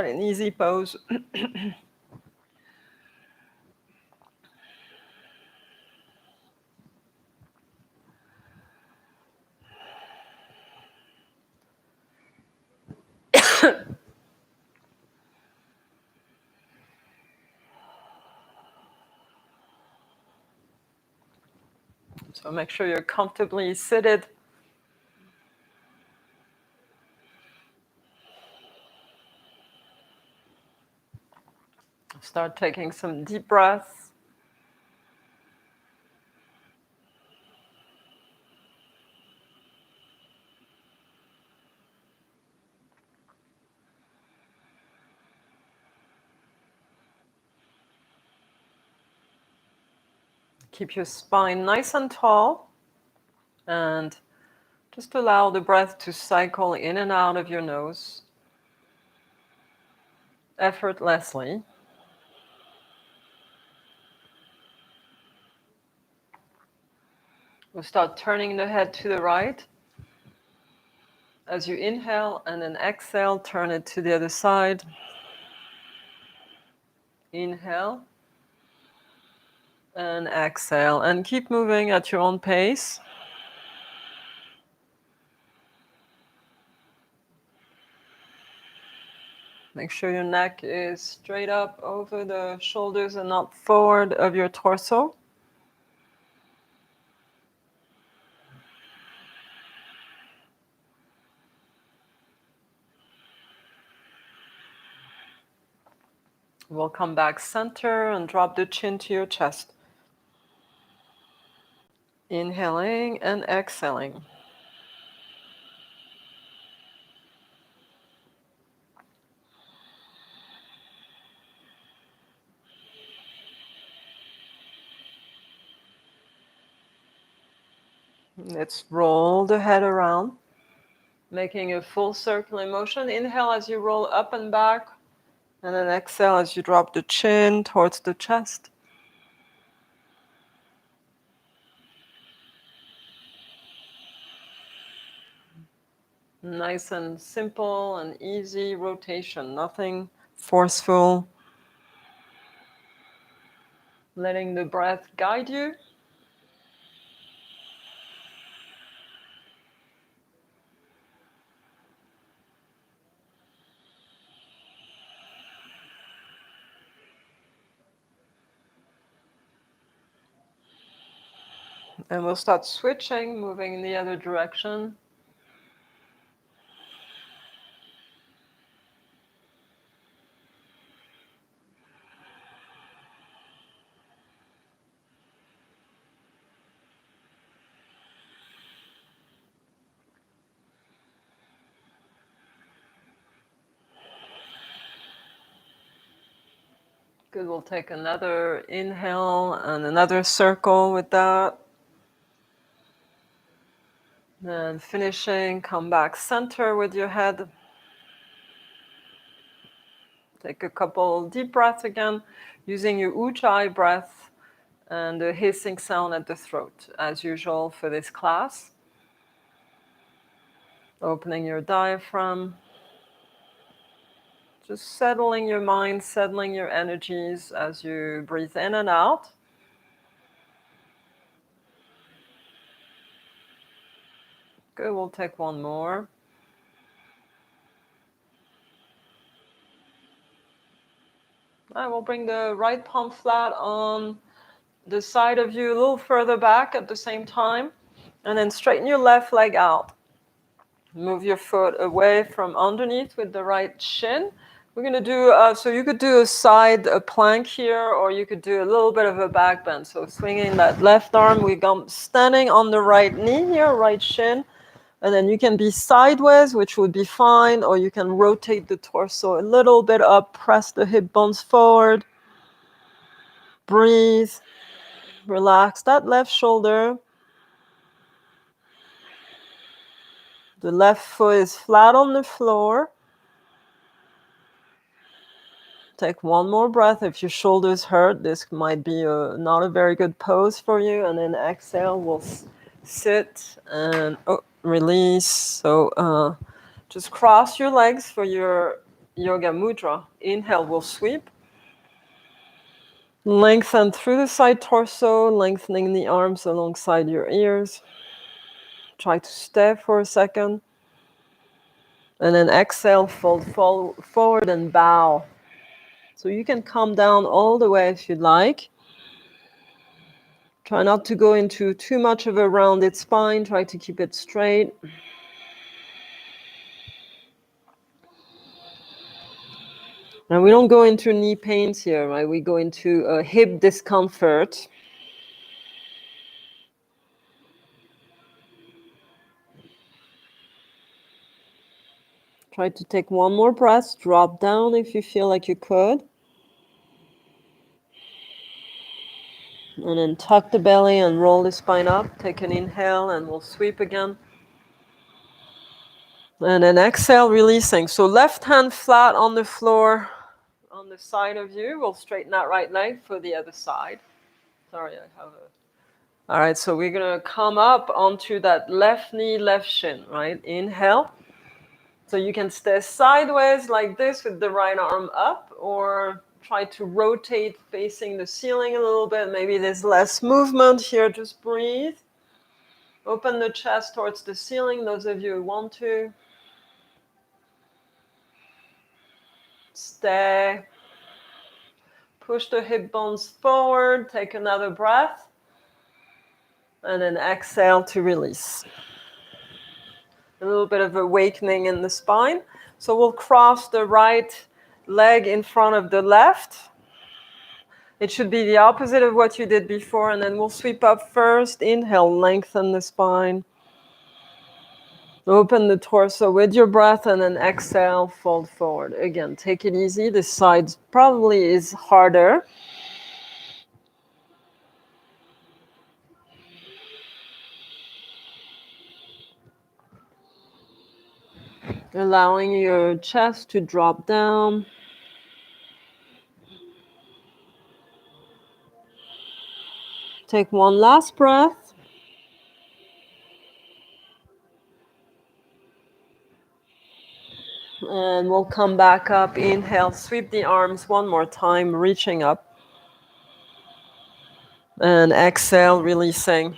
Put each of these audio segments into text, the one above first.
An easy pose. So make sure you're comfortably seated. Start taking some deep breaths. Keep your spine nice and tall, and just allow the breath to cycle in and out of your nose effortlessly. We'll start turning the head to the right. As you inhale and then exhale, turn it to the other side. Inhale and exhale, and keep moving at your own pace. Make sure your neck is straight up over the shoulders and not forward of your torso. We'll come back center and drop the chin to your chest. Inhaling and exhaling. Let's roll the head around, making a full circular motion. Inhale as you roll up and back, and then exhale as you drop the chin towards the chest. Nice and simple and easy rotation, nothing forceful. Letting the breath guide you. And we'll start switching, moving in the other direction. Good, we'll take another inhale and another circle with that. Then finishing, come back center with your head. Take a couple deep breaths again, using your Ujjayi breath and the hissing sound at the throat, as usual for this class. Opening your diaphragm. Just settling your mind, settling your energies as you breathe in and out. Good, we'll take one more. I will bring the right palm flat on the side of you, a little further back at the same time. And then straighten your left leg out. Move your foot away from underneath with the right shin. We're going to do, so you could do a plank here, or you could do a little bit of a back bend. So swinging that left arm, we're standing on the right knee here, right shin. And then you can be sideways, which would be fine, or you can rotate the torso a little bit up, press the hip bones forward. Breathe. Relax that left shoulder. The left foot is flat on the floor. Take one more breath. If your shoulders hurt, this might be not a very good pose for you. And then exhale, we'll sit and release. So just cross your legs for your yoga mudra. Inhale, we'll sweep. Lengthen through the side torso, lengthening the arms alongside your ears. Try to stay for a second. And then exhale, fold forward and bow. So you can come down all the way if you'd like. Try not to go into too much of a rounded spine. Try to keep it straight. And we don't go into knee pains here, right? We go into a hip discomfort. Try to take one more breath. Drop down if you feel like you could. And then tuck the belly and roll the spine up. Take an inhale and we'll sweep again. And then exhale, releasing. So left hand flat on the floor on the side of you. We'll straighten that right leg for the other side. Sorry, I have a... All right, so we're going to come up onto that left knee, left shin, right? Inhale. So you can stay sideways like this with the right arm up, or try to rotate facing the ceiling a little bit. Maybe there's less movement here. Just breathe. Open the chest towards the ceiling, those of you who want to. Stay. Push the hip bones forward. Take another breath. And then exhale to release. A little bit of awakening in the spine. So we'll cross the right leg in front of the left. It should be the opposite of what you did before. And then we'll sweep up first. Inhale, lengthen the spine. Open the torso with your breath, and then exhale, fold forward. Again, take it easy. This side probably is harder. Allowing your chest to drop down. Take one last breath. And we'll come back up. Inhale, sweep the arms one more time, reaching up. And exhale, releasing.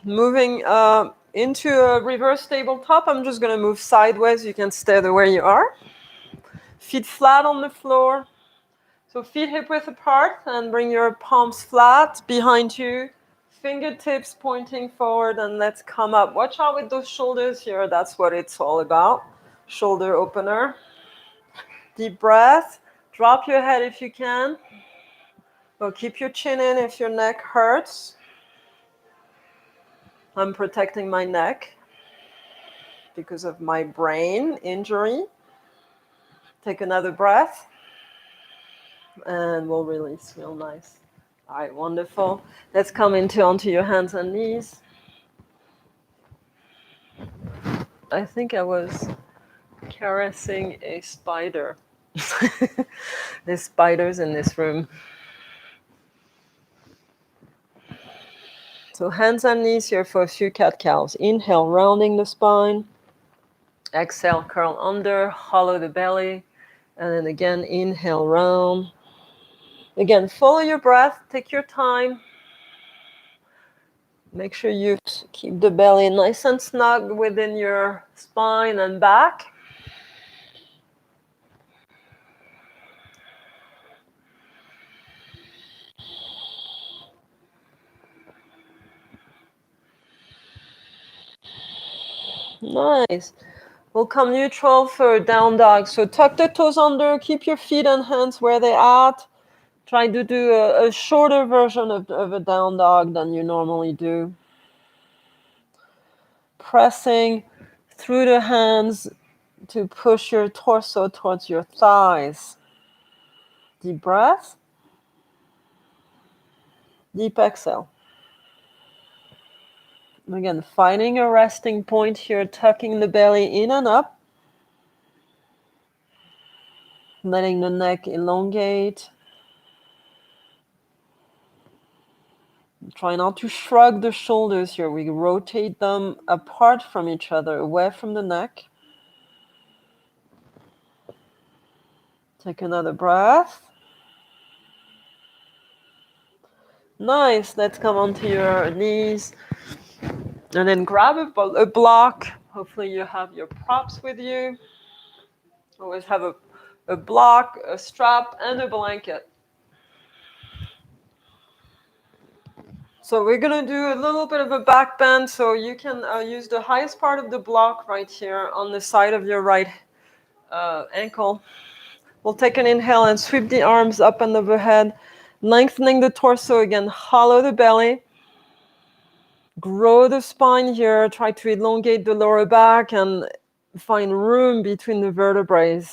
Moving into a reverse tabletop. I'm just going to move sideways. You can stay where you are. Feet flat on the floor. So feet hip width apart, and bring your palms flat behind you. Fingertips pointing forward, and let's come up. Watch out with those shoulders here. That's what it's all about. Shoulder opener. Deep breath. Drop your head if you can. Or keep your chin in if your neck hurts. I'm protecting my neck because of my brain injury. Take another breath. And we'll release real nice. All right, wonderful. Let's come onto your hands and knees. I think I was caressing a spider. There's spiders in this room. So hands and knees here for a few cat-cows. Inhale, rounding the spine. Exhale, curl under, hollow the belly. And then again, inhale, round. Again, follow your breath. Take your time. Make sure you keep the belly nice and snug within your spine and back. Nice. We'll come neutral for down dog. So tuck the toes under, keep your feet and hands where they're at. Try to do a shorter version of a down dog than you normally do. Pressing through the hands to push your torso towards your thighs. Deep breath. Deep exhale. Again, finding a resting point here, tucking the belly in and up. Letting the neck elongate. Try not to shrug the shoulders here. We rotate them apart from each other, away from the neck. Take another breath. Nice. Let's come onto your knees. And then grab a block. Hopefully you have your props with you. Always have a block, a strap, and a blanket. So we're going to do a little bit of a back bend. So you can use the highest part of the block right here on the side of your right ankle. We'll take an inhale and sweep the arms up and overhead, lengthening the torso again, hollow the belly. Grow the spine here. Try to elongate the lower back and find room between the vertebrae.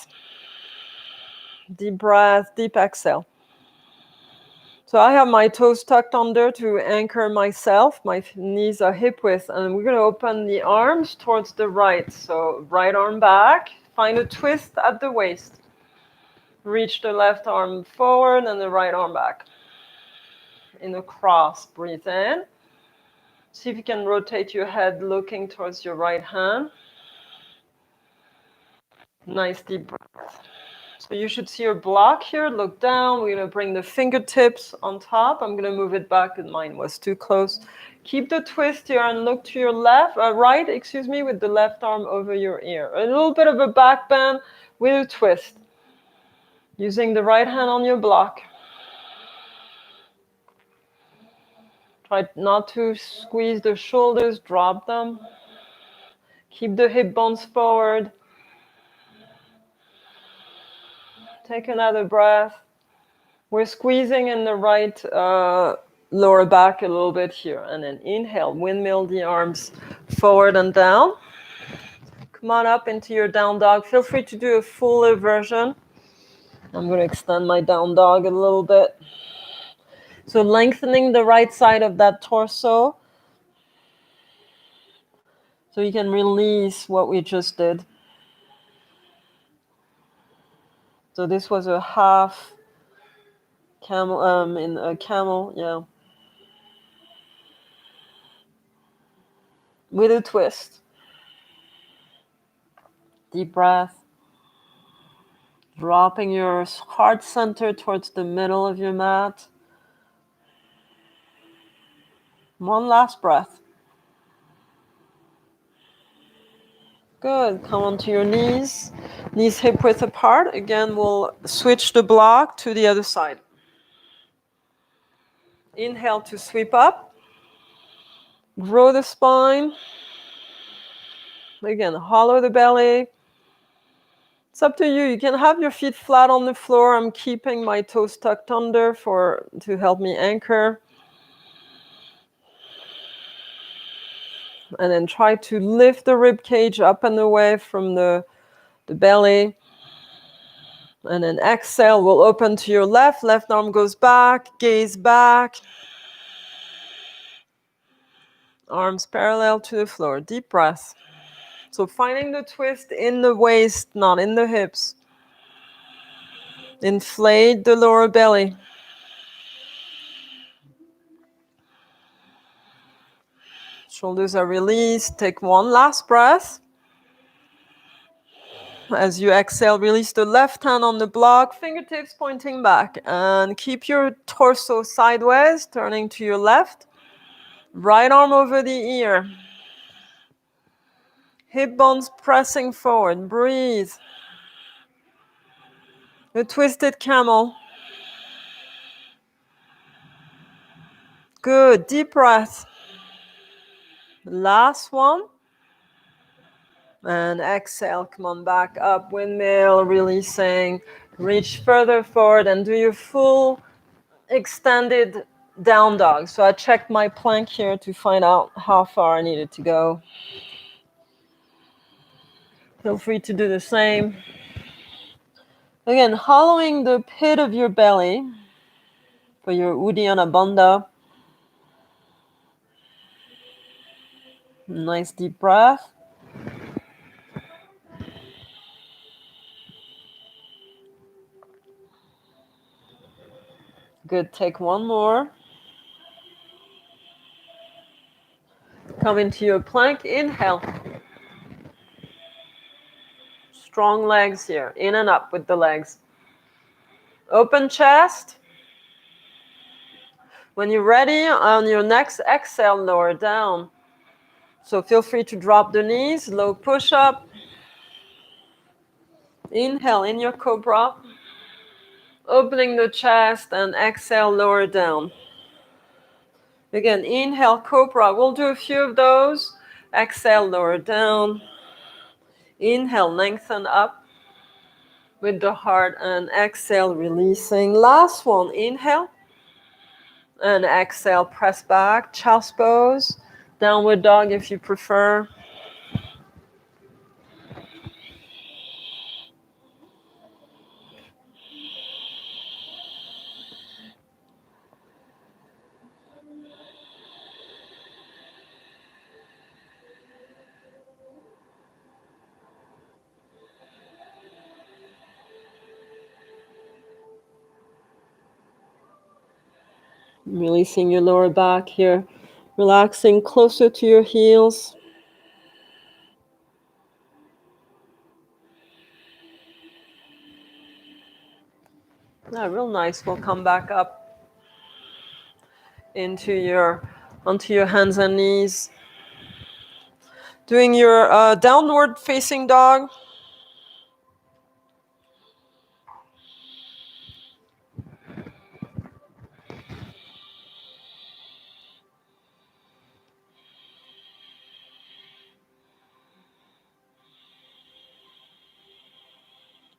Deep breath, deep exhale. So I have my toes tucked under to anchor myself. My knees are hip width, and we're going to open the arms towards the right. So right arm back. Find a twist at the waist. Reach the left arm forward and the right arm back. In a cross, breathe in. See if you can rotate your head looking towards your right hand. Nice deep breath. So you should see your block here. Look down. We're going to bring the fingertips on top. I'm going to move it back because mine was too close. Keep the twist here and look to your right, with the left arm over your ear. A little bit of a back bend with a twist. Using the right hand on your block. Try not to squeeze the shoulders, drop them. Keep the hip bones forward. Take another breath. We're squeezing in the right lower back a little bit here. And then inhale, windmill the arms forward and down. Come on up into your down dog. Feel free to do a fuller version. I'm going to extend my down dog a little bit. So lengthening the right side of that torso. So you can release what we just did. So this was a half camel, in a camel, yeah. With a twist. Deep breath. Dropping your heart center towards the middle of your mat. One last breath. Good. Come onto your knees. Knees hip width apart. Again, we'll switch the block to the other side. Inhale to sweep up. Grow the spine. Again, hollow the belly. It's up to you. You can have your feet flat on the floor. I'm keeping my toes tucked under to help me anchor. And then try to lift the rib cage up and away from the belly. And then exhale, we'll open to your left. Left arm goes back, gaze back. Arms parallel to the floor. Deep breath. So finding the twist in the waist, not in the hips. Inflate the lower belly. Shoulders are released. Take one last breath. As you exhale, release the left hand on the block, fingertips pointing back. And keep your torso sideways, turning to your left. Right arm over the ear. Hip bones pressing forward. Breathe. A twisted camel. Good. Deep breath. Last one. And exhale. Come on back up. Windmill. Releasing. Reach further forward and do your full extended down dog. So I checked my plank here to find out how far I needed to go. Feel free to do the same. Again, hollowing the pit of your belly for your Uddiyana Bandha. Nice deep breath. Good, take one more. Come into your plank, inhale. Strong legs here, in and up with the legs. Open chest. When you're ready, on your next exhale, lower down. So feel free to drop the knees, low push-up. Inhale in your cobra. Opening the chest and exhale, lower down. Again, inhale, cobra. We'll do a few of those. Exhale, lower down. Inhale, lengthen up with the heart and exhale, releasing. Last one, inhale. And exhale, press back, child's pose. Downward dog if you prefer. Releasing your lower back here. Relaxing closer to your heels. Yeah, real nice. We'll come back up onto your hands and knees. Doing your downward facing dog.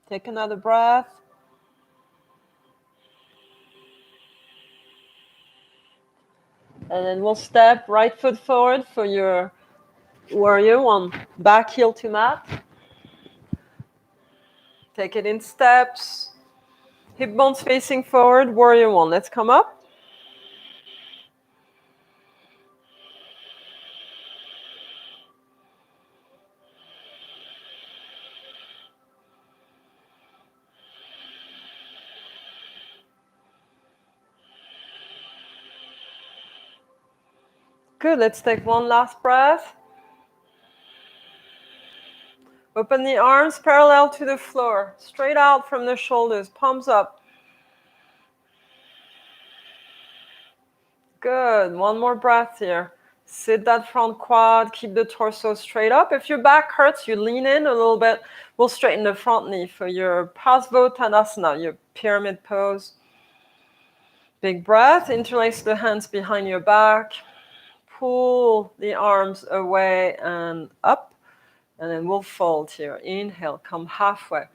Take another breath. And then we'll step right foot forward for your warrior one. Back heel to mat. Take it in steps. Hip bones facing forward, warrior one. Let's come up. Good, let's take one last breath. Open the arms parallel to the floor, straight out from the shoulders, palms up. Good, one more breath here. Sit that front quad, keep the torso straight up. If your back hurts, you lean in a little bit. We'll straighten the front knee for your Parsvottanasana, your pyramid pose. Big breath, interlace the hands behind your back. Pull the arms away and up. And then we'll fold here. Inhale, come halfway.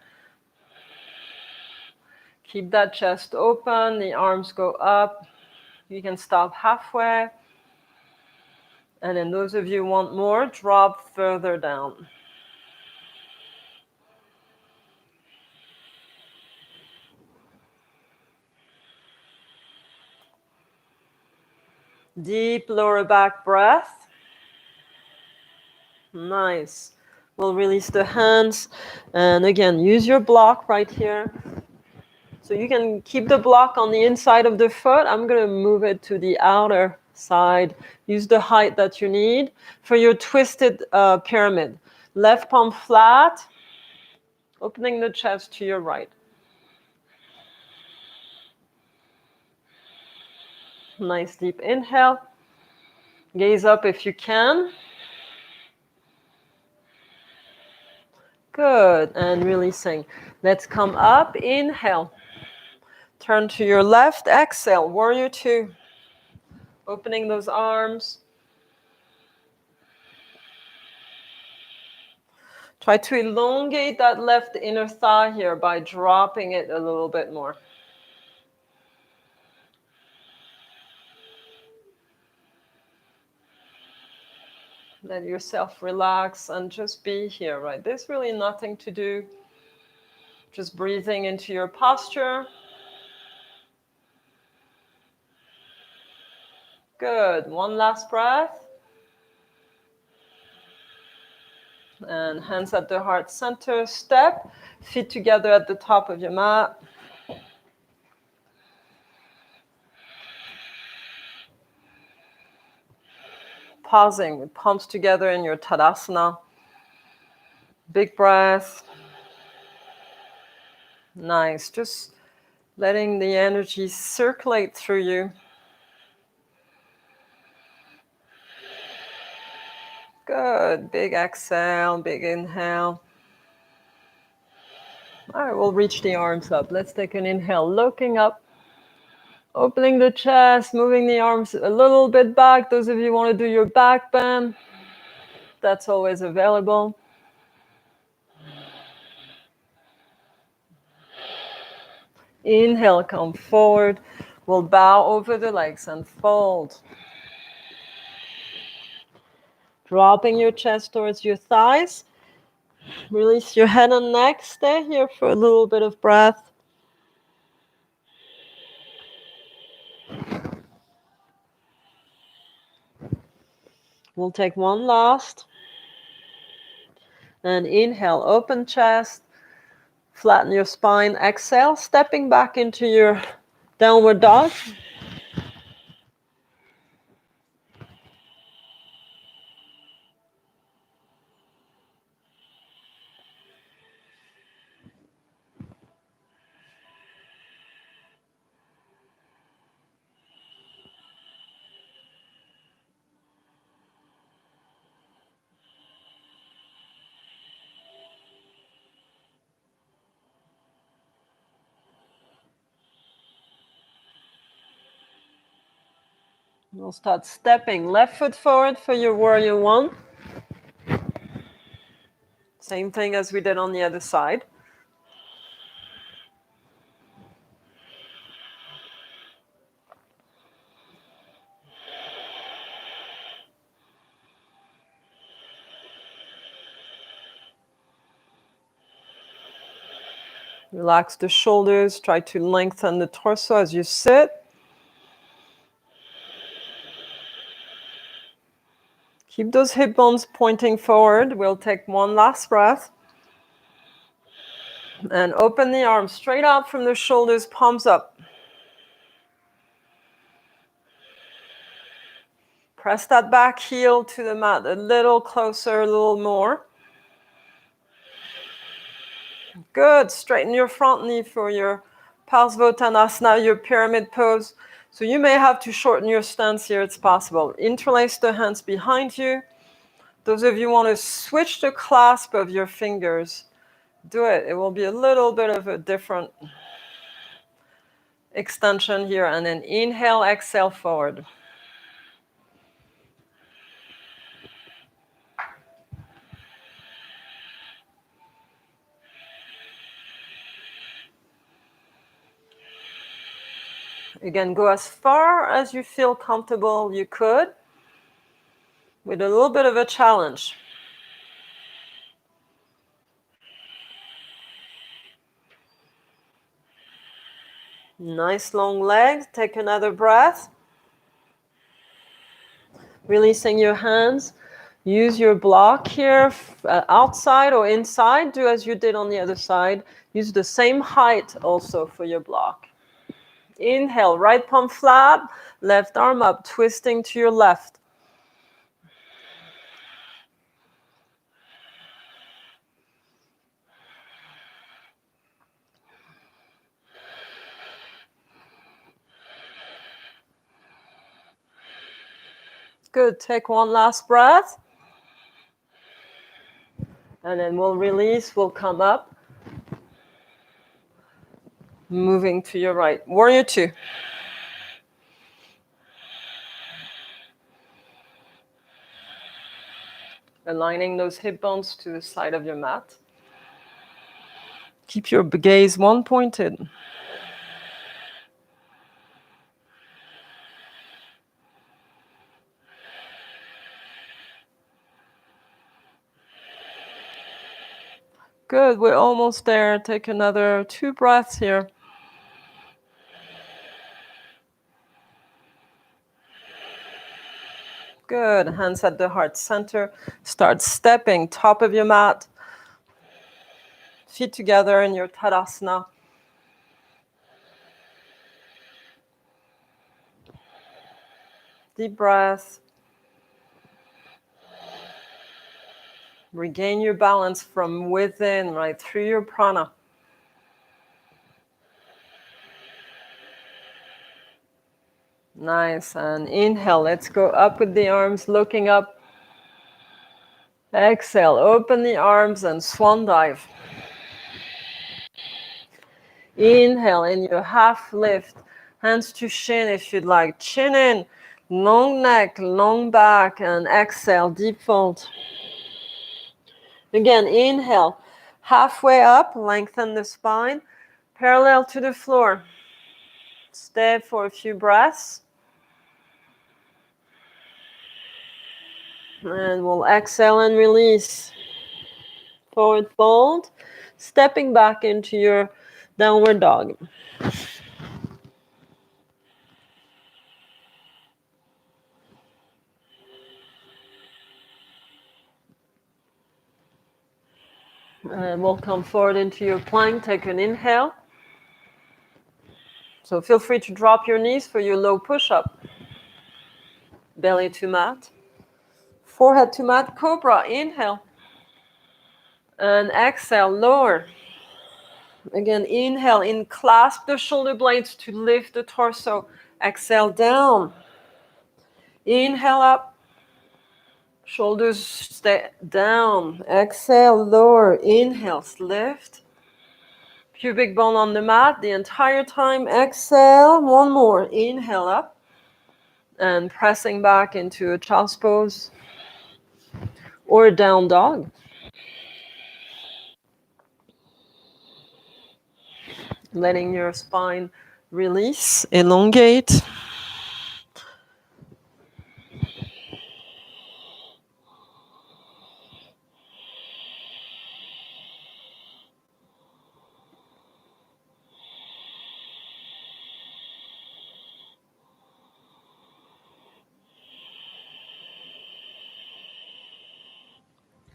Keep that chest open, the arms go up. You can stop halfway. And then those of you who want more, drop further down. Deep lower back breath. Nice. We'll release the hands. And again, use your block right here. So you can keep the block on the inside of the foot. I'm going to move it to the outer side. Use the height that you need for your twisted pyramid. Left palm flat, opening the chest to your right. Nice deep inhale. Gaze up if you can. Good, and releasing. Let's come up, inhale. Turn to your left, exhale, warrior two. Opening those arms. Try to elongate that left inner thigh here by dropping it a little bit more. Let yourself relax and just be here, right? There's really nothing to do. Just breathing into your posture. Good. One last breath. And hands at the heart center. Step. Feet together at the top of your mat. Pausing with palms together in your Tadasana. Big breath. Nice. Just letting the energy circulate through you. Good. Big exhale, big inhale. All right, we'll reach the arms up. Let's take an inhale, looking up, opening the chest, moving the arms a little bit back. Those of you who want to do your back bend, that's always available. Inhale, come forward. We'll bow over the legs and fold. Dropping your chest towards your thighs. Release your head and neck. Stay here for a little bit of breath. We'll take one last. And inhale, open chest. Flatten your spine. Exhale, stepping back into your downward dog. We'll start stepping left foot forward for your warrior one. Same thing as we did on the other side. Relax the shoulders. Try to lengthen the torso as you sit. Keep those hip bones pointing forward. We'll take one last breath. And open the arms straight out from the shoulders, palms up. Press that back heel to the mat a little closer, a little more. Good. Straighten your front knee for your Parsvottanasana, your pyramid pose. So you may have to shorten your stance here. It's possible. Interlace the hands behind you. Those of you who want to switch the clasp of your fingers, do it. It will be a little bit of a different extension here. And then inhale, exhale forward. Again, go as far as you feel comfortable you could, with a little bit of a challenge. Nice long legs. Take another breath. Releasing your hands. Use your block here, outside or inside. Do as you did on the other side. Use the same height also for your block. Inhale, right palm flat, left arm up, twisting to your left. Good. Take one last breath. And then we'll release, we'll come up. Moving to your right. Warrior two. Aligning those hip bones to the side of your mat. Keep your gaze one pointed. Good, we're almost there. Take another 2 breaths here. Good, hands at the heart center. Start stepping, top of your mat. Feet together in your Tadasana. Deep breath. Regain your balance from within, right through your prana. Nice. And inhale. Let's go up with the arms, looking up. Exhale. Open the arms and swan dive. Inhale in your half lift. Hands to shin if you'd like. Chin in. Long neck, long back. And exhale. Deep fold. Again, inhale. Halfway up. Lengthen the spine. Parallel to the floor. Stay for a few breaths. And we'll exhale and release. Forward fold. Stepping back into your downward dog. And we'll come forward into your plank. Take an inhale. So feel free to drop your knees for your low push-up. Belly to mat. Forehead to mat. Cobra. Inhale. And exhale. Lower. Again, inhale. In clasp the shoulder blades to lift the torso. Exhale down. Inhale up. Shoulders stay down. Exhale, lower. Inhale, lift. Pubic bone on the mat the entire time. Exhale, one more. Inhale up. And pressing back into a child's pose or a down dog. Letting your spine release, elongate.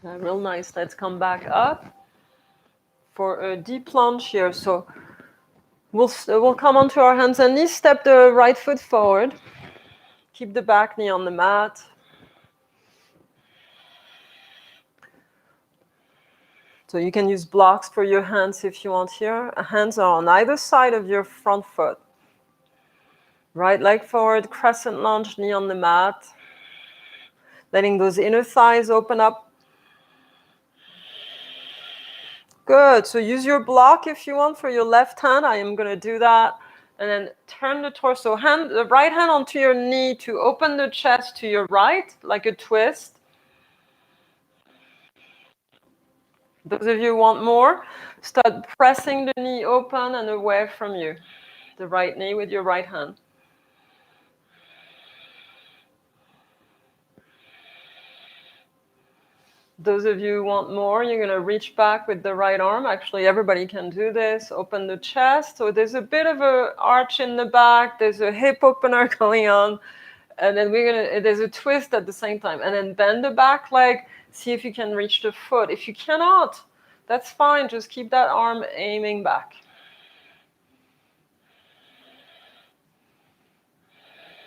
Real nice. Let's come back up for a deep lunge here. So we'll come onto our hands and knees. Step the right foot forward. Keep the back knee on the mat. So you can use blocks for your hands if you want here. Hands are on either side of your front foot. Right leg forward, crescent lunge, knee on the mat. Letting those inner thighs open up. Good. So use your block if you want for your left hand. I am going to do that. And then turn the torso. The right hand onto your knee to open the chest to your right, like a twist. Those of you who want more, start pressing the knee open and away from you. The right knee with your right hand. Those of you who want more, you're going to reach back with the right arm. Actually, everybody can do this. Open the chest. So there's a bit of an arch in the back. There's a hip opener going on. And then there's a twist at the same time. And then bend the back leg. See if you can reach the foot. If you cannot, that's fine. Just keep that arm aiming back.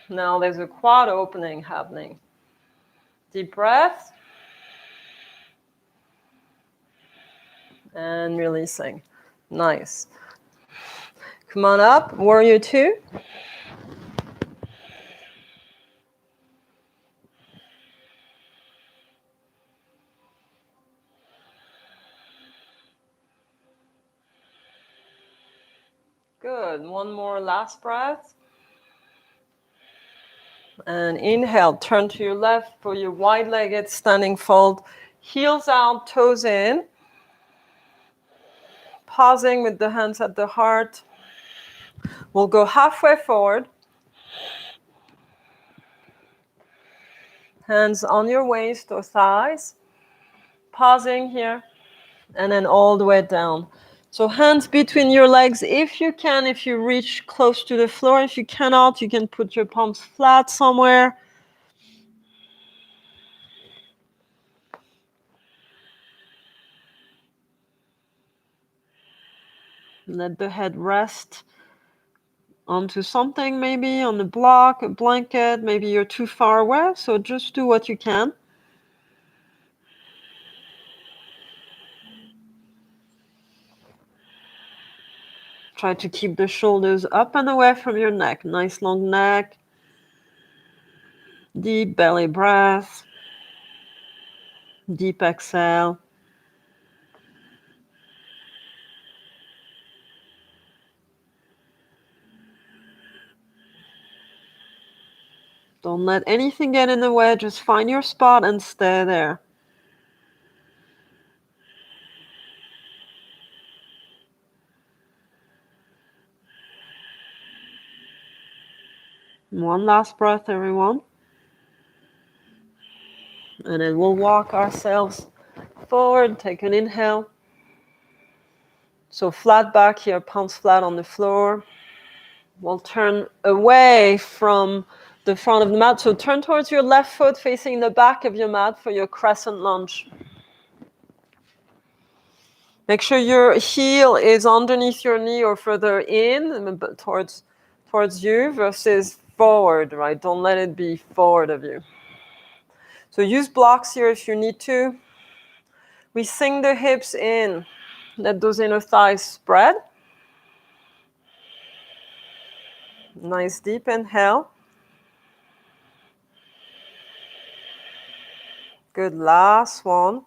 Now there's a quad opening happening. Deep breath. And releasing. Nice. Come on up, warrior two. Good. One more last breath. And inhale, turn to your left for your wide-legged standing fold. Heels out, toes in. Pausing with the hands at the heart. We'll go halfway forward. Hands on your waist or thighs. Pausing here. And then all the way down. So hands between your legs if you can, if you reach close to the floor. If you cannot, you can put your palms flat somewhere. Let the head rest onto something, maybe on a block, a blanket. Maybe you're too far away, so just do what you can. Try to keep the shoulders up and away from your neck. Nice long neck. Deep belly breath. Deep exhale. Don't let anything get in the way. Just find your spot and stay there. One last breath, everyone. And then we'll walk ourselves forward. Take an inhale. So flat back here, palms flat on the floor. We'll turn away from the front of the mat. So turn towards your left foot facing the back of your mat for your crescent lunge. Make sure your heel is underneath your knee or further in towards you versus forward, right? Don't let it be forward of you. So use blocks here if you need to. We sink the hips in. Let those inner thighs spread. Nice deep inhale. Good, last one.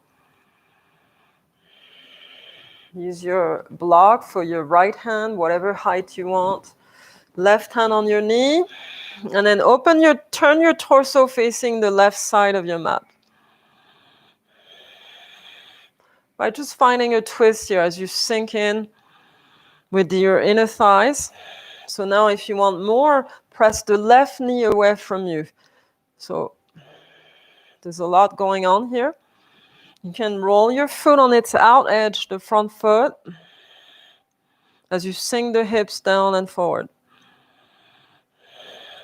Use your block for your right hand, whatever height you want. Left hand on your knee. And then turn your torso facing the left side of your mat. By just finding a twist here as you sink in with your inner thighs. So now if you want more, press the left knee away from you. So there's a lot going on here. You can roll your foot on its out edge, the front foot, as you sink the hips down and forward.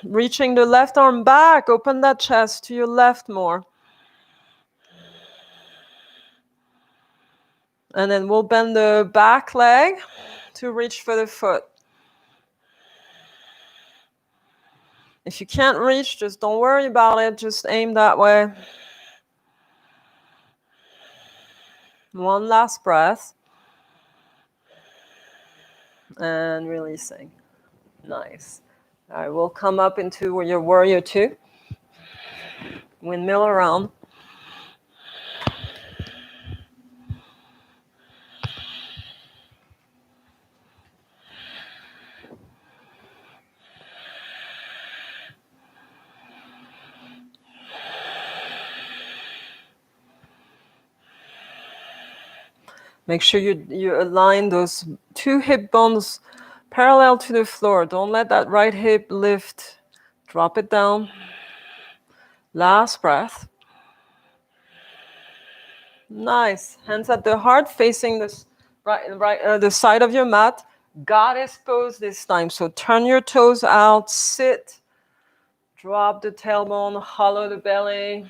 Reaching the left arm back, open that chest to your left more. And then we'll bend the back leg to reach for the foot. If you can't reach, just don't worry about it. Just aim that way. One last breath. And releasing. Nice. All right, we'll come up into your warrior two. Windmill around. Make sure you align those two hip bones parallel to the floor. Don't let that right hip lift. Drop it down. Last breath. Nice. Hands at the heart, facing the side of your mat. Goddess pose this time. So turn your toes out, sit. Drop the tailbone, hollow the belly.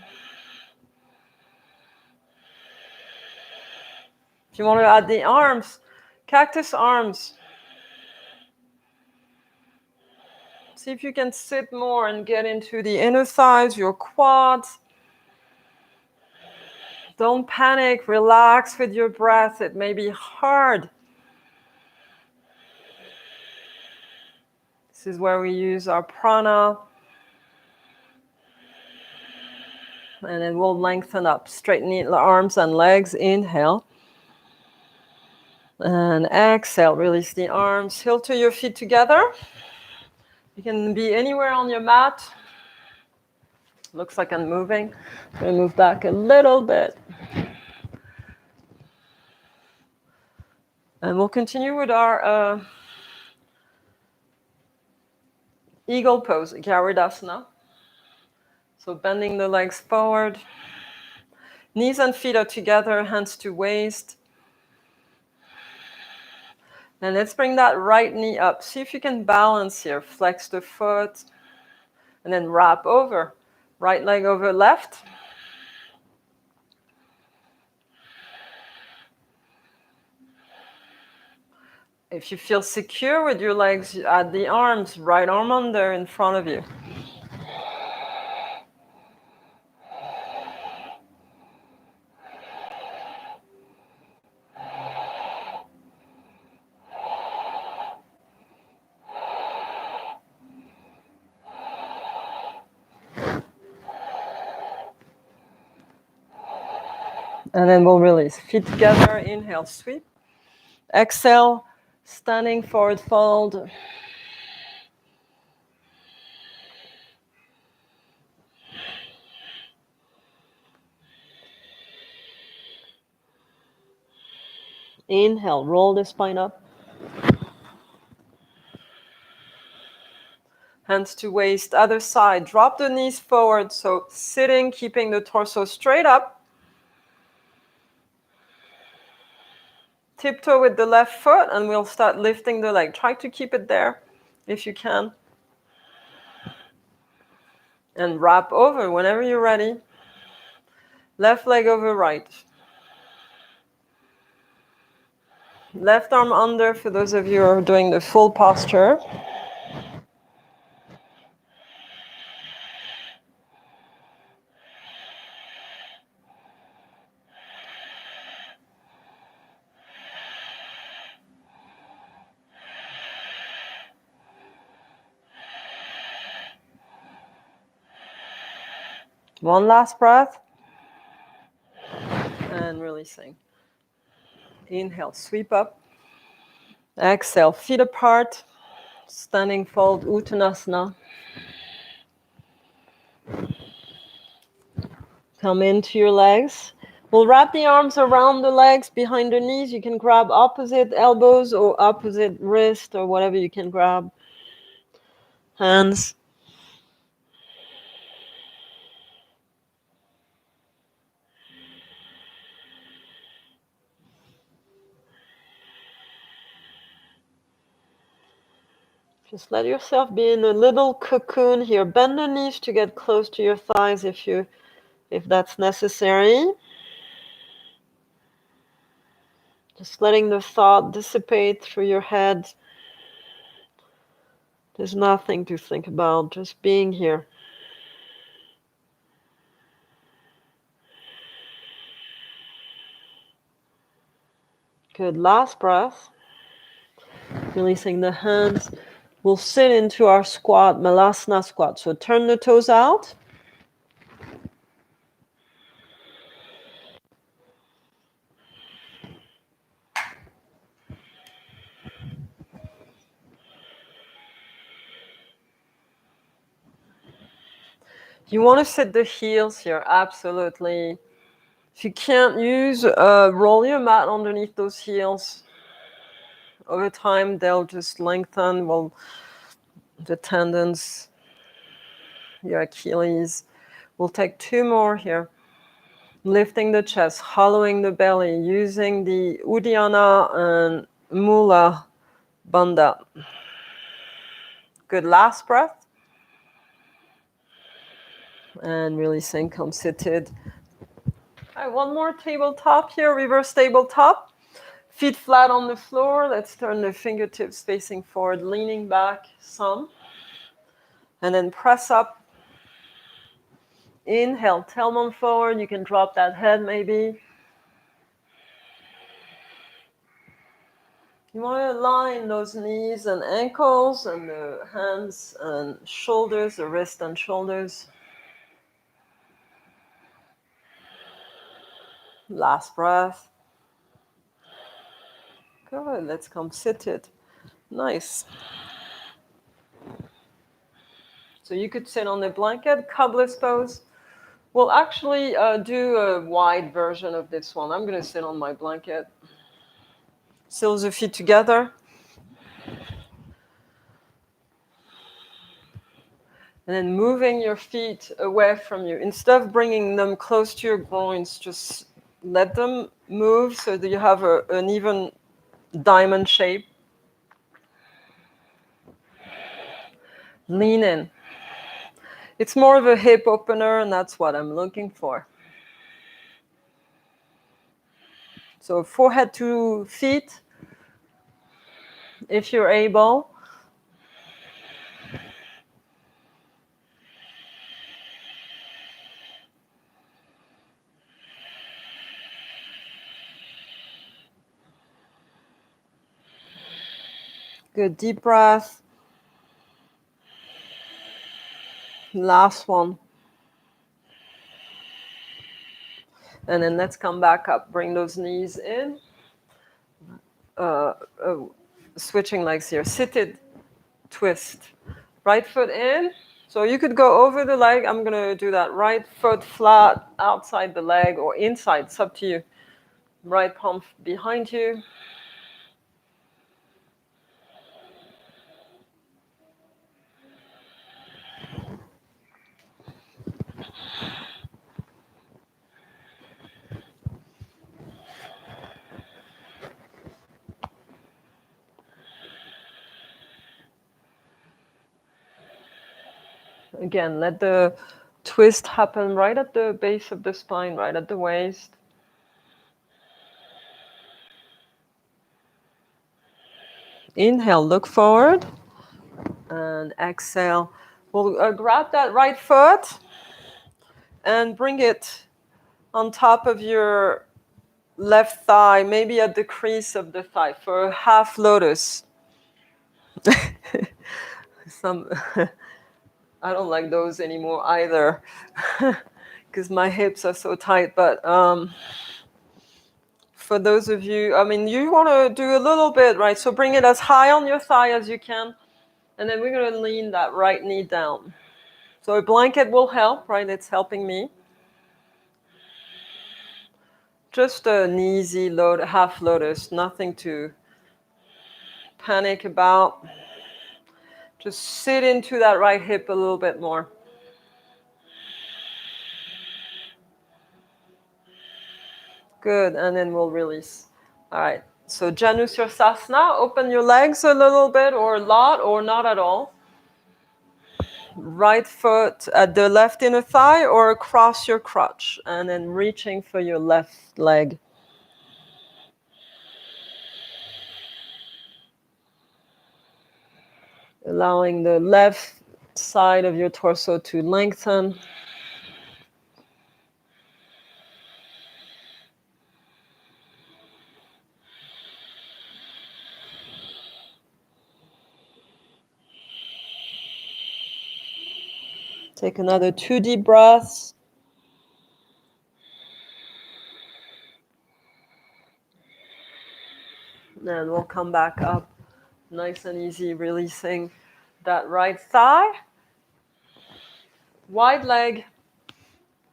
If you want to add the arms, cactus arms. See if you can sit more and get into the inner thighs, your quads. Don't panic, relax with your breath. It may be hard. This is where we use our prana. And then we'll lengthen up, straighten the arms and legs. Inhale. And exhale, release the arms. Heel to your feet together. You can be anywhere on your mat. Looks like I'm moving. I'm going to move back a little bit. And we'll continue with our eagle pose, Garudasana. So bending the legs forward. Knees and feet are together, hands to waist. And let's bring that right knee up. See if you can balance here. Flex the foot. And then wrap over. Right leg over left. If you feel secure with your legs, add the arms. Right arm under in front of you. And then we'll release. Feet together, inhale, sweep. Exhale, standing forward fold. Inhale, roll the spine up. Hands to waist, other side. Drop the knees forward. So sitting, keeping the torso straight up. Tiptoe with the left foot and we'll start lifting the leg. Try to keep it there if you can. And wrap over whenever you're ready. Left leg over right. Left arm under for those of you who are doing the full posture. One last breath. And releasing. Inhale, sweep up. Exhale, feet apart. Standing fold, Uttanasana. Come into your legs. We'll wrap the arms around the legs, behind the knees. You can grab opposite elbows or opposite wrist or whatever you can grab. Hands. Just let yourself be in a little cocoon here. Bend the knees to get close to your thighs if that's necessary. Just letting the thought dissipate through your head. There's nothing to think about, just being here. Good, last breath. Releasing the hands. We'll sit into our squat, Malasana squat. So turn the toes out. You want to sit the heels here, absolutely. If you can't use, roll your mat underneath those heels. Over time, they'll just lengthen, the tendons, your Achilles. We'll take two more here. Lifting the chest, hollowing the belly, using the Uddiyana and Mula Bandha. Good, last breath. And releasing, come seated. All right, one more tabletop here, reverse tabletop. Feet flat on the floor. Let's turn the fingertips facing forward, leaning back some. And then press up. Inhale, tailbone forward. You can drop that head maybe. You want to align those knees and ankles and the hands and shoulders, the wrist and shoulders. Last breath. Good, let's come seated. Nice. So you could sit on the blanket, cobbler's pose. We'll actually do a wide version of this one. I'm going to sit on my blanket. Soles of feet together. And then moving your feet away from you. Instead of bringing them close to your groins, just let them move so that you have an even diamond shape. Lean in. It's more of a hip opener, and that's what I'm looking for. So forehead to feet, if you're able. Good, deep breath. Last one. And then let's come back up. Bring those knees in. Uh, uh, Switching legs here. Seated twist. Right foot in. So you could go over the leg. I'm going to do that. Right foot flat outside the leg or inside. It's up to you. Right palm behind you. Again, let the twist happen right at the base of the spine, right at the waist. Inhale, look forward. And exhale. We'll grab that right foot and bring it on top of your left thigh, maybe at the crease of the thigh for a half lotus. Some I don't like those anymore either because my hips are so tight. But for those of you, I mean, you want to do a little bit, right? So bring it as high on your thigh as you can. And then we're going to lean that right knee down. So a blanket will help, right? It's helping me. Just an easy half lotus, nothing to panic about. Just sit into that right hip a little bit more. Good, and then we'll release. All right, so Janusirsasana, open your legs a little bit or a lot or not at all. Right foot at the left inner thigh or across your crotch, and then reaching for your left leg. Allowing the left side of your torso to lengthen. Take another 2 deep breaths. And we'll come back up. Nice and easy, releasing that right thigh. Wide leg.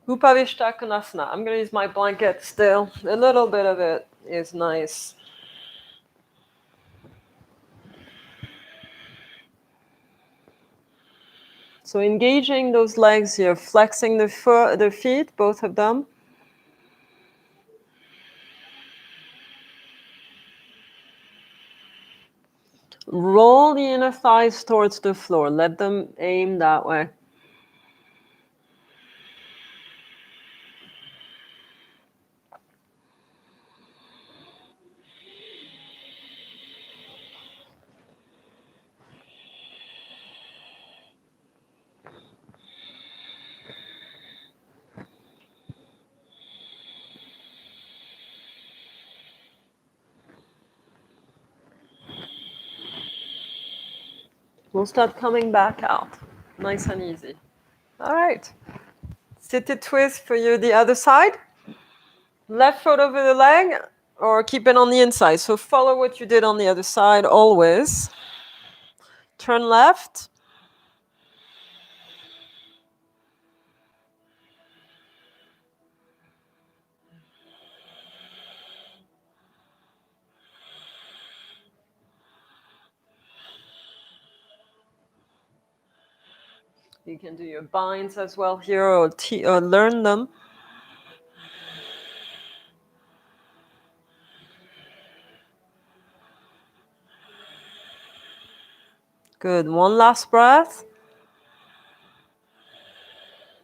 Upavishta Konasana. I'm going to use my blanket still. A little bit of it is nice. So engaging those legs here, flexing the feet, both of them. Roll the inner thighs towards the floor. Let them aim that way. We'll start coming back out. Nice and easy. All right. Seated twist for you the other side. Left foot over the leg or keep it on the inside. So follow what you did on the other side always. Turn left. You can do your binds as well here or learn them. Good. One last breath.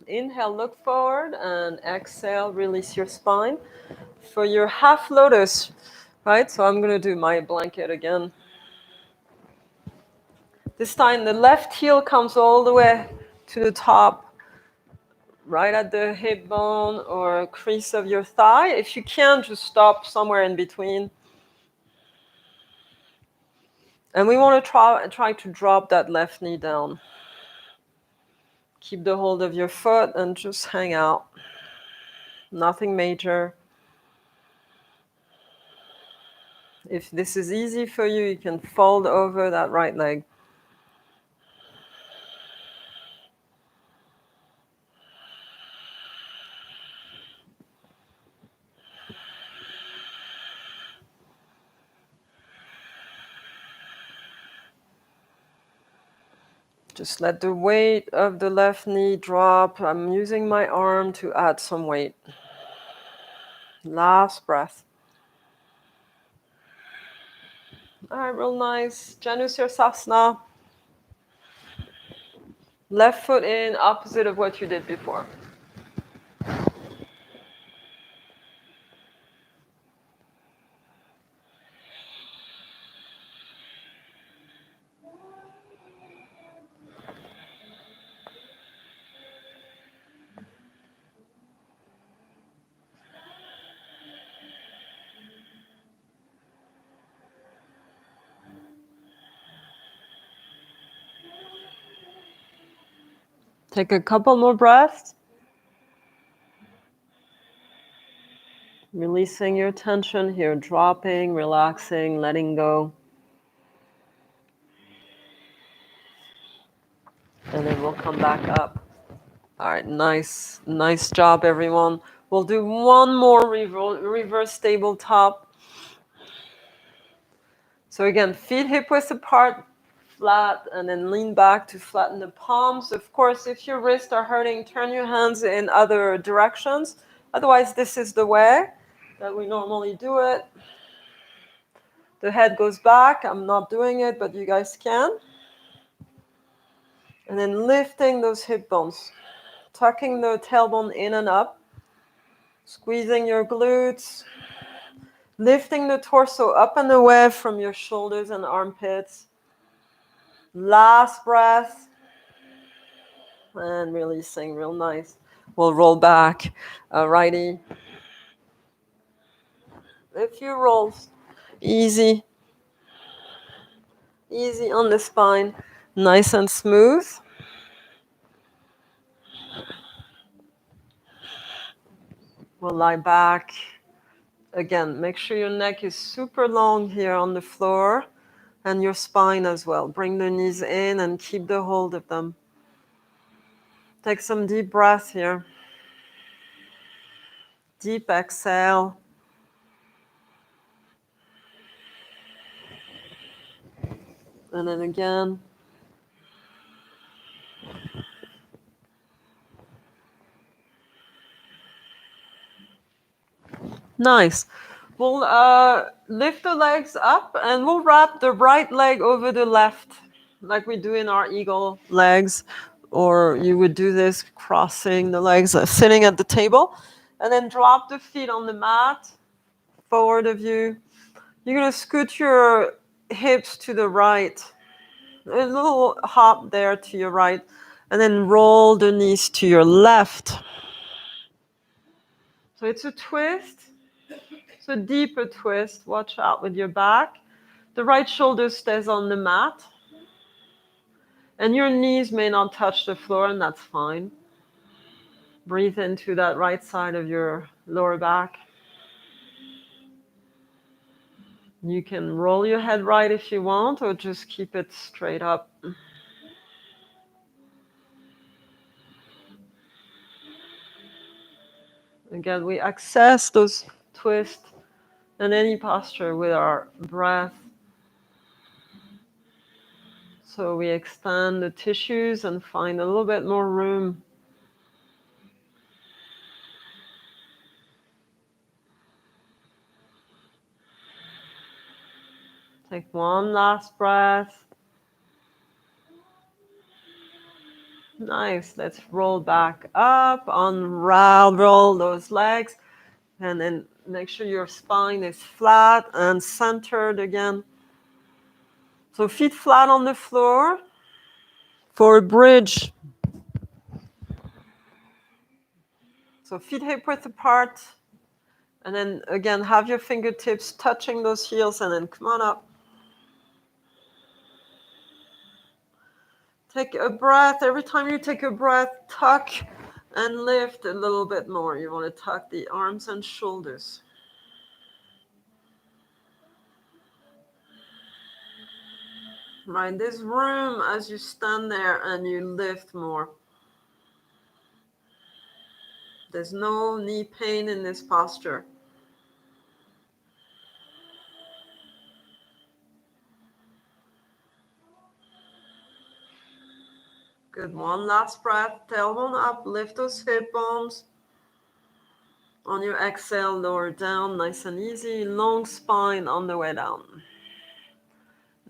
Inhale, look forward, and exhale, release your spine. For your half lotus, right? So I'm going to do my blanket again. This time the left heel comes all the way to the top, right at the hip bone or crease of your thigh. If you can, just stop somewhere in between. And we want to try to drop that left knee down. Keep the hold of your foot and just hang out. Nothing major. If this is easy for you, you can fold over that right leg. Just let the weight of the left knee drop. I'm using my arm to add some weight. Last breath. All right, real nice. Janusirsasana. Left foot in, opposite of what you did before. Take a couple more breaths. Releasing your tension here, dropping, relaxing, letting go. And then we'll come back up. All right, nice job, everyone. We'll do one more reverse tabletop. So again, feet hip width apart, flat, and then lean back to flatten the palms. Of course, if your wrists are hurting, turn your hands in other directions. Otherwise, this is the way that we normally do it. The head goes back. I'm not doing it, but you guys can. And then lifting those hip bones, tucking the tailbone in and up, squeezing your glutes, lifting the torso up and away from your shoulders and armpits. Last breath. And releasing, real nice. We'll roll back. Righty. A few rolls. Easy. Easy on the spine. Nice and smooth. We'll lie back. Again, make sure your neck is super long here on the floor and your spine as well. Bring the knees in and keep the hold of them. Take some deep breaths here. Deep exhale. And then again. Nice. We'll lift the legs up and we'll wrap the right leg over the left, like we do in our eagle legs. Or you would do this crossing the legs, sitting at the table. And then drop the feet on the mat, forward of you. You're going to scoot your hips to the right. A little hop there to your right. And then roll the knees to your left. So it's a twist. It's a deeper twist. Watch out with your back. The right shoulder stays on the mat. And your knees may not touch the floor, and that's fine. Breathe into that right side of your lower back. You can roll your head right if you want, or just keep it straight up. Again, we access those twists in any posture with our breath. So we expand the tissues and find a little bit more room. Take one last breath. Nice. Let's roll back up, unravel those legs, and then make sure your spine is flat and centered again. So feet flat on the floor for a bridge. So feet hip width apart. And then again, have your fingertips touching those heels and then come on up. Take a breath. Every time you take a breath, tuck And lift a little bit more. You want to tuck the arms and shoulders. Right, there's room as you stand there and you lift more. There's no knee pain in this posture. Good, one last breath. Tailbone up, lift those hip bones. On your exhale, lower down, nice and easy. Long spine on the way down.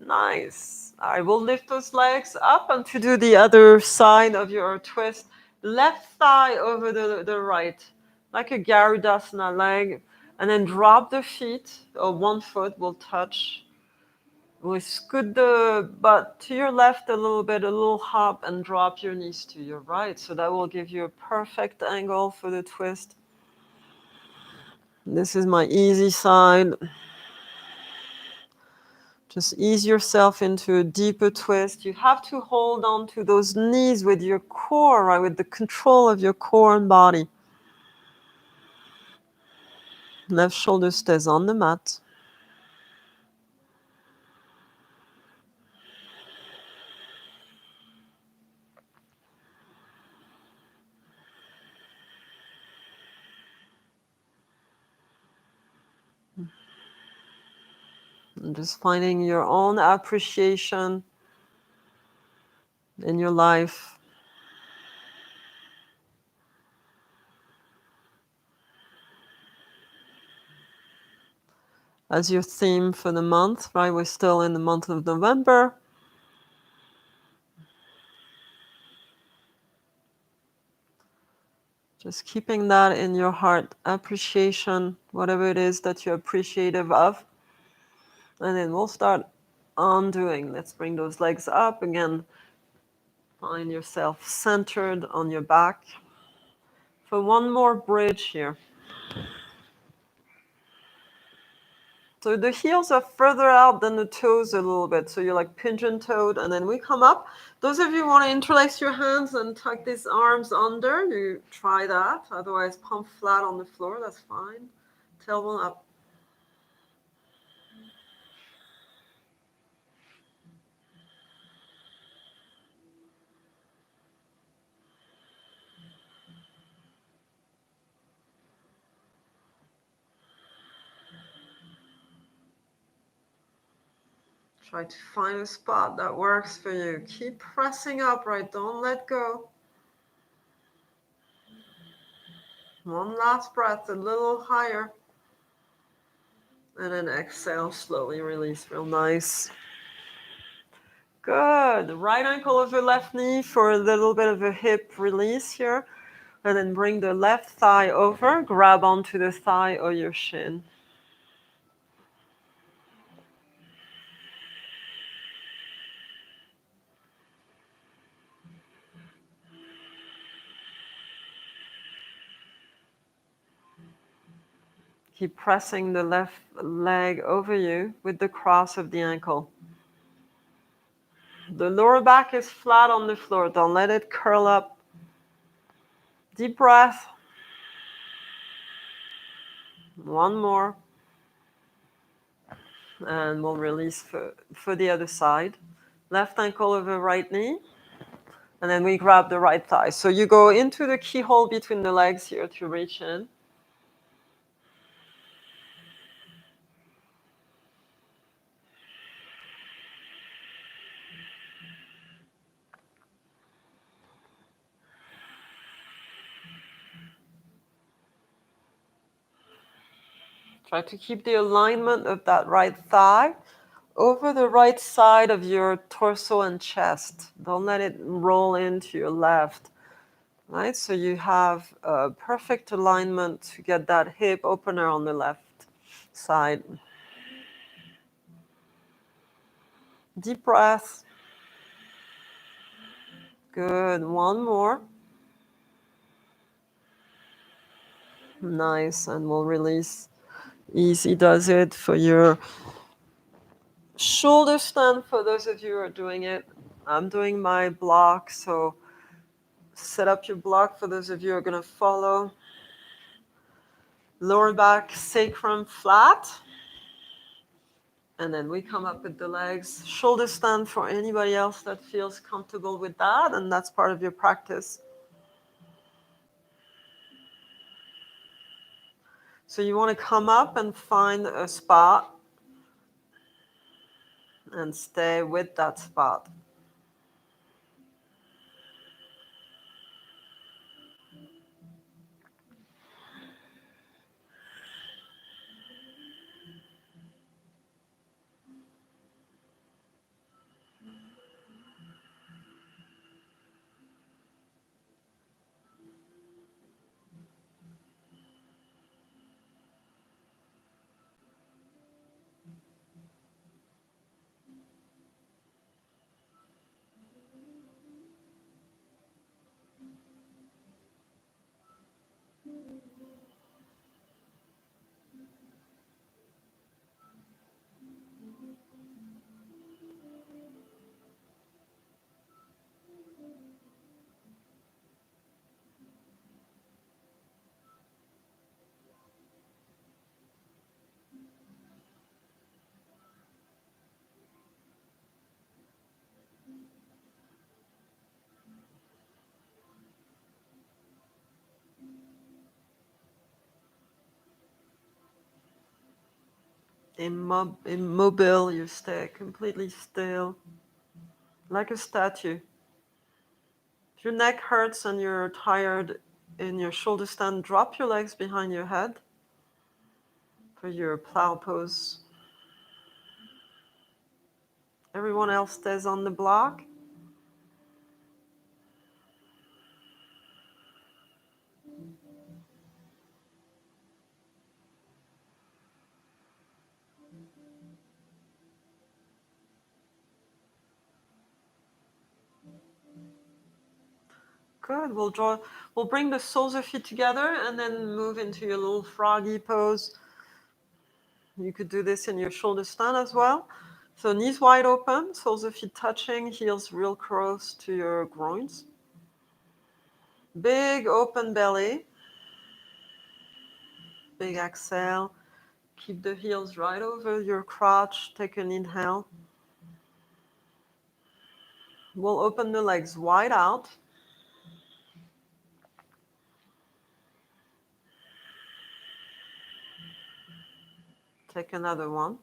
Nice. I will lift those legs up and to do the other side of your twist. Left thigh over the right, like a Garudasana leg. And then drop the feet, or one foot will touch. We'll scoot the butt to your left a little bit, a little hop, and drop your knees to your right. So that will give you a perfect angle for the twist. This is my easy side. Just ease yourself into a deeper twist. You have to hold on to those knees with your core, right? With the control of your core and body. Left shoulder stays on the mat. And just finding your own appreciation in your life. As your theme for the month, right? We're still in the month of November. Just keeping that in your heart, appreciation, whatever it is that you're appreciative of. And then we'll start undoing. Let's bring those legs up again. Find yourself centered on your back. For one more bridge here. So the heels are further out than the toes a little bit. So you're like pigeon-toed, and then we come up. Those of you who want to interlace your hands and tuck these arms under, you try that. Otherwise, palm flat on the floor, that's fine. Tailbone up. Try to find a spot that works for you. Keep pressing upright. Don't let go. One last breath, a little higher. And then exhale, slowly release. Real nice. Good. Right ankle over left knee for a little bit of a hip release here. And then bring the left thigh over. Grab onto the thigh or your shin. Keep pressing the left leg over you with the cross of the ankle. The lower back is flat on the floor. Don't let it curl up. Deep breath. One more. And we'll release for the other side. Left ankle over right knee. And then we grab the right thigh. So you go into the keyhole between the legs here to reach in. Try to keep the alignment of that right thigh over the right side of your torso and chest. Don't let it roll into your left. Right? So you have a perfect alignment to get that hip opener on the left side. Deep breath. Good. One more. Nice. And we'll release. Easy does it for your shoulder stand. For those of you who are doing it, I'm doing my block. So Set up your block for those of you who are going to follow. Lower back, sacrum flat. And then we come up with the legs. Shoulder stand for anybody else that feels comfortable with that, and that's part of your practice. So you want to come up and find a spot and stay with that spot. Immobile, you stay completely still, like a statue. If your neck hurts and you're tired in your shoulder stand, drop your legs behind your head for your plow pose. Everyone else stays on the block. Good. We'll bring the soles of feet together and then move into your little froggy pose. You could do this in your shoulder stand as well. So knees wide open, soles of feet touching, heels real close to your groins. Big open belly. Big exhale. Keep the heels right over your crotch. Take an inhale. We'll open the legs wide out. Take another one.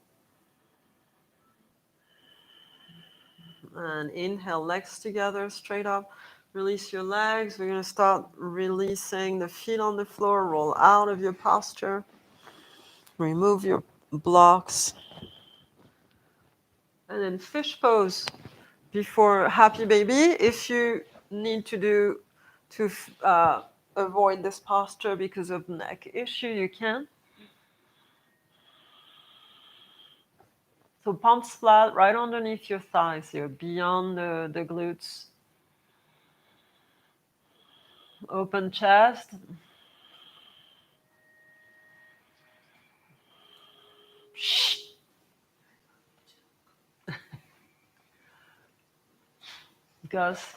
And inhale, legs together, straight up. Release your legs. We're going to start releasing the feet on the floor. Roll out of your posture. Remove your blocks. And then fish pose before happy baby. If you need to avoid this posture because of neck issue, you can. So palms flat, right underneath your thighs here, beyond the glutes. Open chest. Gus.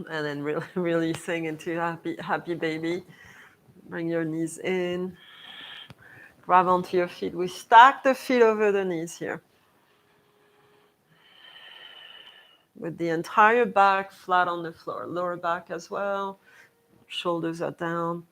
And then releasing into happy baby. Bring your knees in. Grab onto your feet. We stack the feet over the knees here. With the entire back flat on the floor. Lower back as well. Shoulders are down.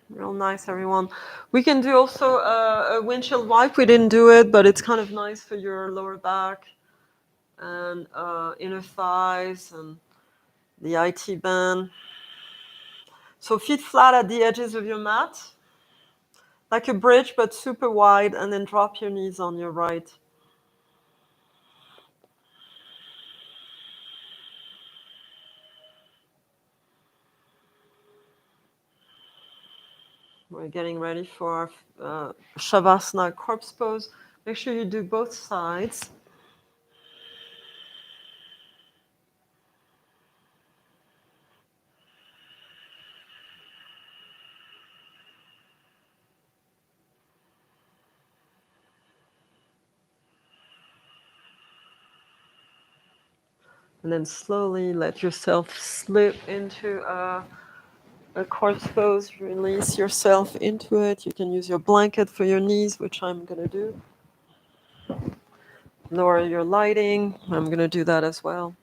Real nice, everyone. We can do also a windshield wipe. We didn't do it, but it's kind of nice for your lower back and inner thighs and the IT band. So feet flat at the edges of your mat, like a bridge, but super wide, and then drop your knees on your right. We're getting ready for our Shavasana corpse pose. Make sure you do both sides. And then slowly let yourself slip into a corpse pose. Release yourself into it. You can use your blanket for your knees, which I'm going to do. Lower your lighting. I'm going to do that as well.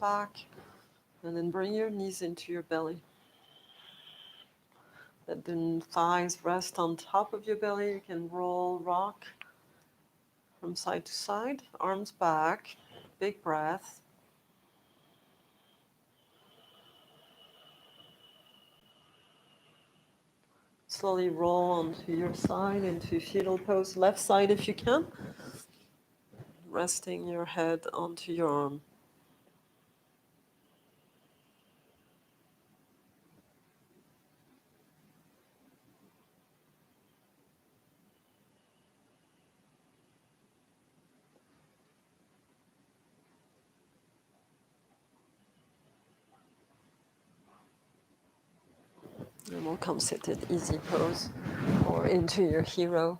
back. And then bring your knees into your belly. Let the thighs rest on top of your belly. You can roll, rock from side to side. Arms back. Big breath. Slowly roll onto your side into fetal pose. Left side if you can. Resting your head onto your arm. And we'll come sit at easy pose or into your hero.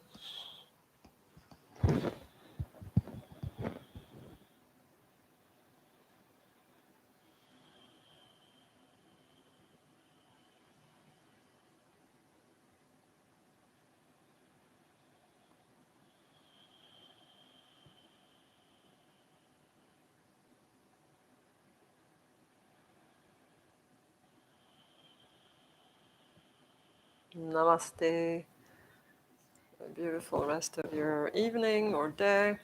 Namaste. A beautiful rest of your evening or day.